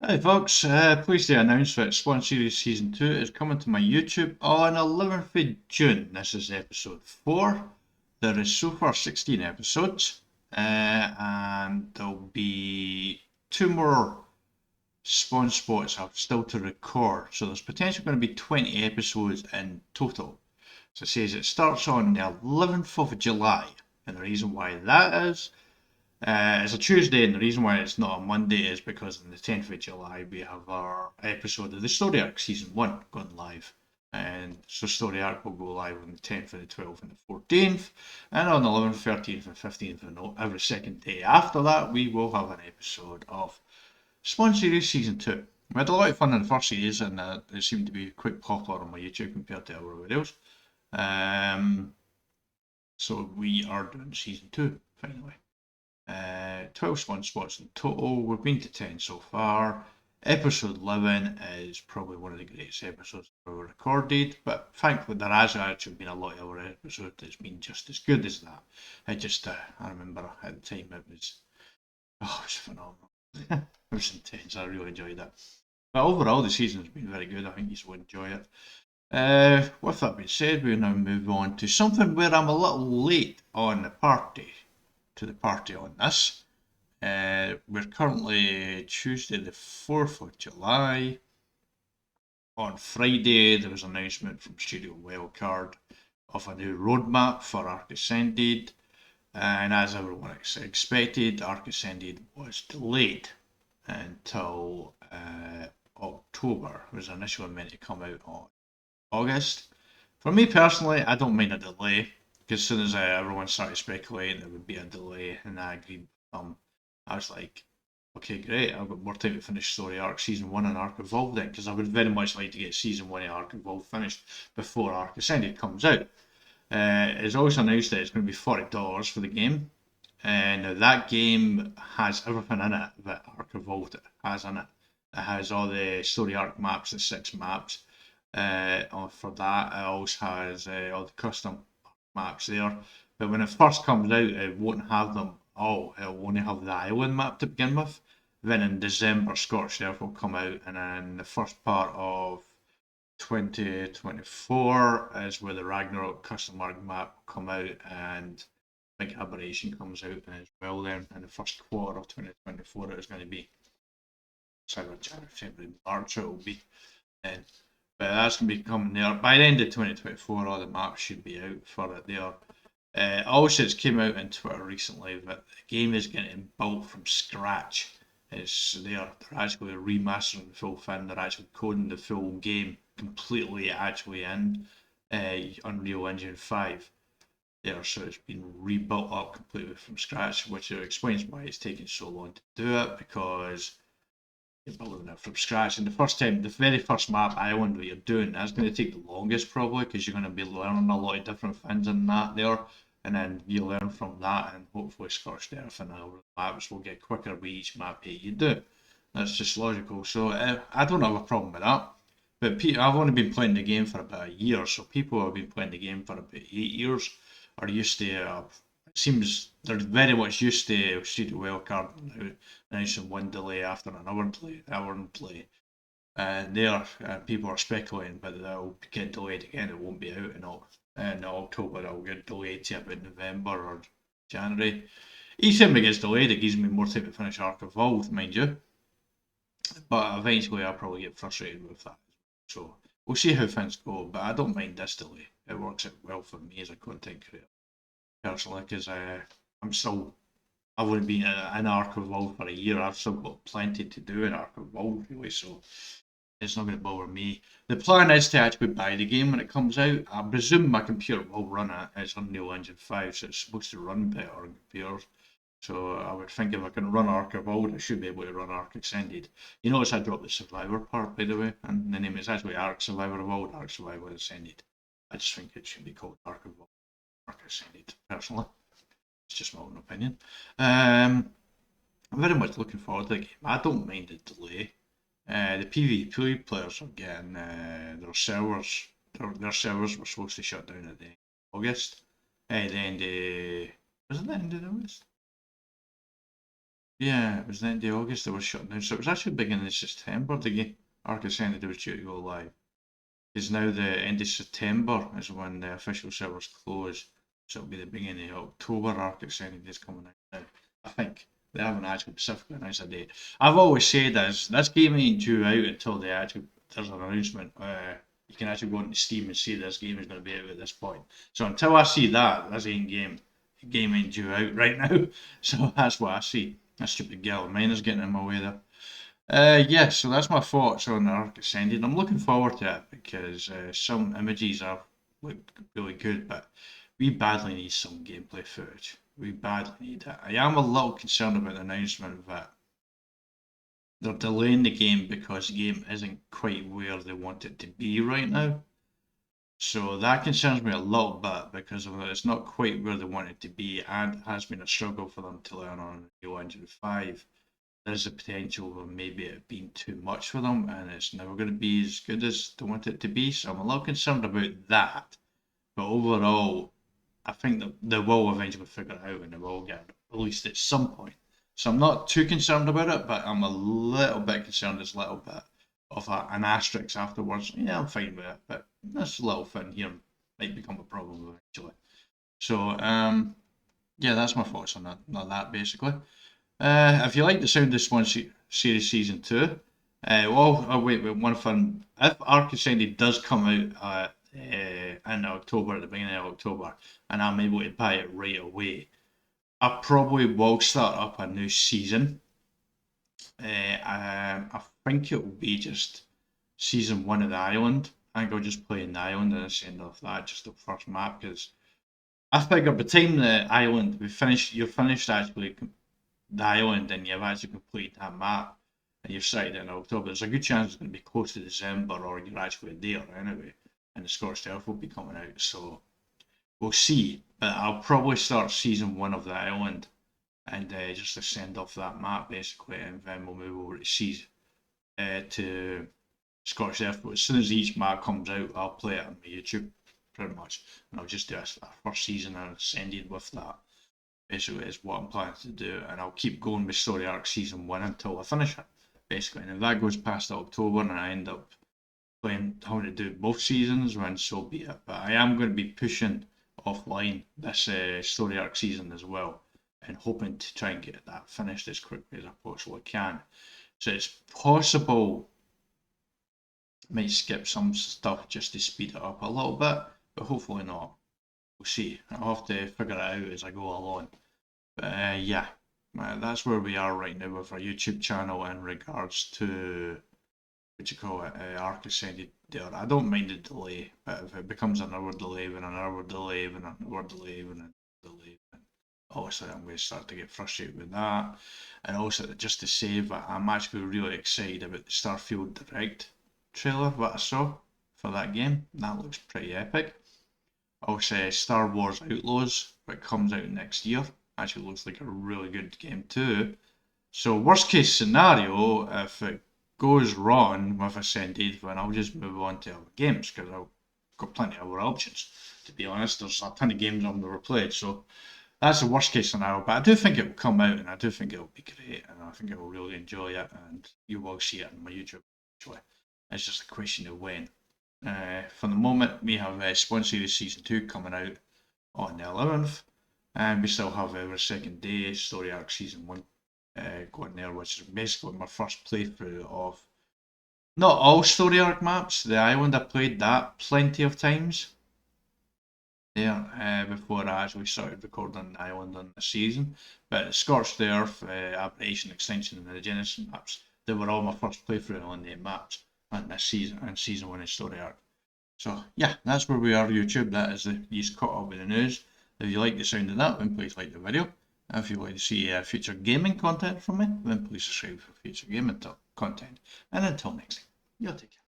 Hi folks, pleased to announce that Spawn Series Season 2 is coming to my YouTube on 11th of June. This is episode 4. There is so far 16 episodes, and there'll be 2 more Spawn spots I've still to record. So there's potentially going to be 20 episodes in total. So it says it starts on the 11th of July, and the reason why that is it's a Tuesday, and the reason why it's not a Monday is because on the 10th of July we have our episode of the Story Arc Season 1 going live. And so Story Arc will go live on the 10th and the 12th and the 14th. And on the 11th, 13th, and 15th, and every second day after that, we will have an episode of Spawn Series Season 2. We had a lot of fun in the first series, and it seemed to be quite popular on my YouTube compared to everywhere else. So we are doing Season 2 finally. 12 Spawn spots in total. We've been to 10 so far. Episode 11 is probably one of the greatest episodes ever recorded, but thankfully there has actually been a lot of other episodes that's been just as good as that. I remember at the time it was phenomenal. It was intense. I really enjoyed it. But overall, the season's been very good. I think you will enjoy it. With that being said, we'll now move on to something where I'm a little late on the party on this. We're currently Tuesday the 4th of July. On Friday there was an announcement from Studio Wildcard of a new roadmap for Ark Ascended, and as everyone expected, Ark Ascended was delayed until October. It was initially meant to come out on August. For me personally, I don't mind a delay, because as soon as everyone started speculating there would be a delay, and I agreed with them, I was like, okay, great, I've got more time to finish Story Arc Season 1 and Ark Evolved then, because I would very much like to get Season 1 of Ark Evolved finished before Ark Ascended comes out. It's also announced that it's going to be $40 for the game, and that game has everything in it that Ark Evolved has in it. It has all the Story Arc maps, the 6 maps. For that, it also has all the custom maps there. But when it first comes out, it won't have them all. It'll only have the island map to begin with. Then in December, Scorched Earth will come out, and then the first part of 2024 is where the Ragnarok custom arc map will come out, and Big Aberration comes out as well. Then in the first quarter of 2024, it is going to be January, February, March. It will be then. But that's going to be coming there. By the end of 2024, all the maps should be out for it there. Also, it's came out on Twitter recently that the game is getting built from scratch. They're actually remastering the full thing. They're actually coding the full game completely actually in Unreal Engine 5 there. So it's been rebuilt up completely from scratch, which explains why it's taking so long to do it, because building it from scratch. And the very first map island that you're doing, that's going to take the longest probably, because you're going to be learning a lot of different things in that there, and then you learn from that, and hopefully Scorched Earth and other maps will get quicker with each map that you do. That's just logical. So I don't have a problem with that. But I've only been playing the game for about a year, so people who have been playing the game for about 8 years are used to seems they're very much used to Studio Wildcard now announcing one delay after another delay. And people are speculating, but they'll get delayed again. It won't be out in October. It'll get delayed to about November or January. Each time it gets delayed, it gives me more time to finish Ark Evolved, mind you. But eventually, I'll probably get frustrated with that. So we'll see how things go. But I don't mind this delay. It works out well for me as a content creator personally, because I've only been in Ark Evolved for a year. I've still got plenty to do in Ark Evolved really, so it's not going to bother me. The plan is to actually buy the game when it comes out. I presume my computer will run it. It's Unreal Engine 5, so it's supposed to run better on computers. So I would think if I can run Ark Evolved, I should be able to run Ark Ascended. You notice I dropped the Survivor part, by the way, and the name is actually Ark Survival Evolved, Ark Survival Ascended. I just think it should be called Ark Evolved. Ark Ascended, personally. It's just my own opinion. I'm very much looking forward to the game. I don't mind the delay. The PvP players are getting their servers. Their servers were supposed to shut down at the end of August. The end of was it the end of August? Yeah, it was the end of August they were shutting down. So it was actually beginning of September the game Ark Ascended was due to go live. It's now the end of September is when the official servers close. So it'll be the beginning of October Ark Ascended is coming out now. I think they haven't actually specifically announced a date. I've always said this game ain't due out until there's an announcement. You can actually go into Steam and see this game is going to be out at this point. So until I see that, this ain't game. The game ain't due out right now. So that's what I see. That stupid girl of mine is getting in my way there. Yeah, so that's my thoughts on Ark Ascended. I'm looking forward to it because some images are look really good, but we badly need some gameplay footage. We badly need it. I am a little concerned about the announcement that they're delaying the game because the game isn't quite where they want it to be right now. So that concerns me a little bit because of it's not quite where they want it to be, and it has been a struggle for them to learn on Unreal Engine 5. There's a potential of maybe it being too much for them and it's never going to be as good as they want it to be. So I'm a little concerned about that. But overall, I think that they will eventually figure it out and they will get it released at some point. So I'm not too concerned about it, but I'm a little bit concerned there's a little bit of an asterisk afterwards. Yeah, I'm fine with it, but this little thing here might become a problem eventually. So, yeah, that's my thoughts on that basically. If you like the sound of Swan Series Season 2, wait, one fun. If Ark Ascended does come out in October, at the beginning of October, and I'm able to buy it right away, I probably will start up a new season. I think it will be just Season 1 of the island. I think I'll just play in the island and send off that, just the first map, because I figure by the time the island, you're finished actually the island and you've actually completed that map and you've started it in October, there's a good chance it's going to be close to December or you're actually there anyway. And the Scorched Earth will be coming out. So we'll see. But I'll probably start season 1 of the island and just to send off that map basically, and then we'll move over to Scorched Earth. But as soon as each map comes out, I'll play it on my YouTube pretty much, and I'll just do a first season and Ascended with that basically is what I'm planning to do, and I'll keep going with Story Arc Season 1 until I finish it, basically. And if that goes past October and I end up playing having to do both seasons, then so be it. But I am going to be pushing offline this Story Arc season as well, and hoping to try and get that finished as quickly as I possibly can. So it's possible I might skip some stuff just to speed it up a little bit, but hopefully not. We'll see. I'll have to figure it out as I go along. But yeah, that's where we are right now with our YouTube channel in regards to what you call it, Ark Ascended there. I don't mind the delay, but if it becomes an hour delay, then an hour delay, then an hour delay, then an hour delay, then obviously I'm going to start to get frustrated with that. And also, just to say that I'm actually really excited about the Starfield Direct trailer that I saw for that game. That looks pretty epic. Also, Star Wars Outlaws, that comes out next year. Actually looks like a really good game too. So worst case scenario, if it goes wrong with Ascended, then I'll just move on to other games because I've got plenty of other options. To be honest, there's a ton of games I've never played, so that's the worst case scenario. But I do think it will come out, and I do think it will be great, and I think I will really enjoy it, and you will see it on my YouTube. Actually, it's just a question of when. For the moment, we have Spawn Series Season 2 coming out on the 11th, and we still have our second day Story Arc Season 1 going there, which is basically my first playthrough of not all Story Arc maps. The island, I played that plenty of times there before I actually started recording the island on the season. But Scorched Earth, Aberration Extension, and the Genesis maps, they were all my first playthrough on the maps on this season and season 1 of Story Arc. So yeah, that's where we are YouTube. That is he's caught up with the news. If you like the sound of that, then please like the video. If you'd like to see future gaming content from me, then please subscribe for future gaming content. And until next time, you'll take care.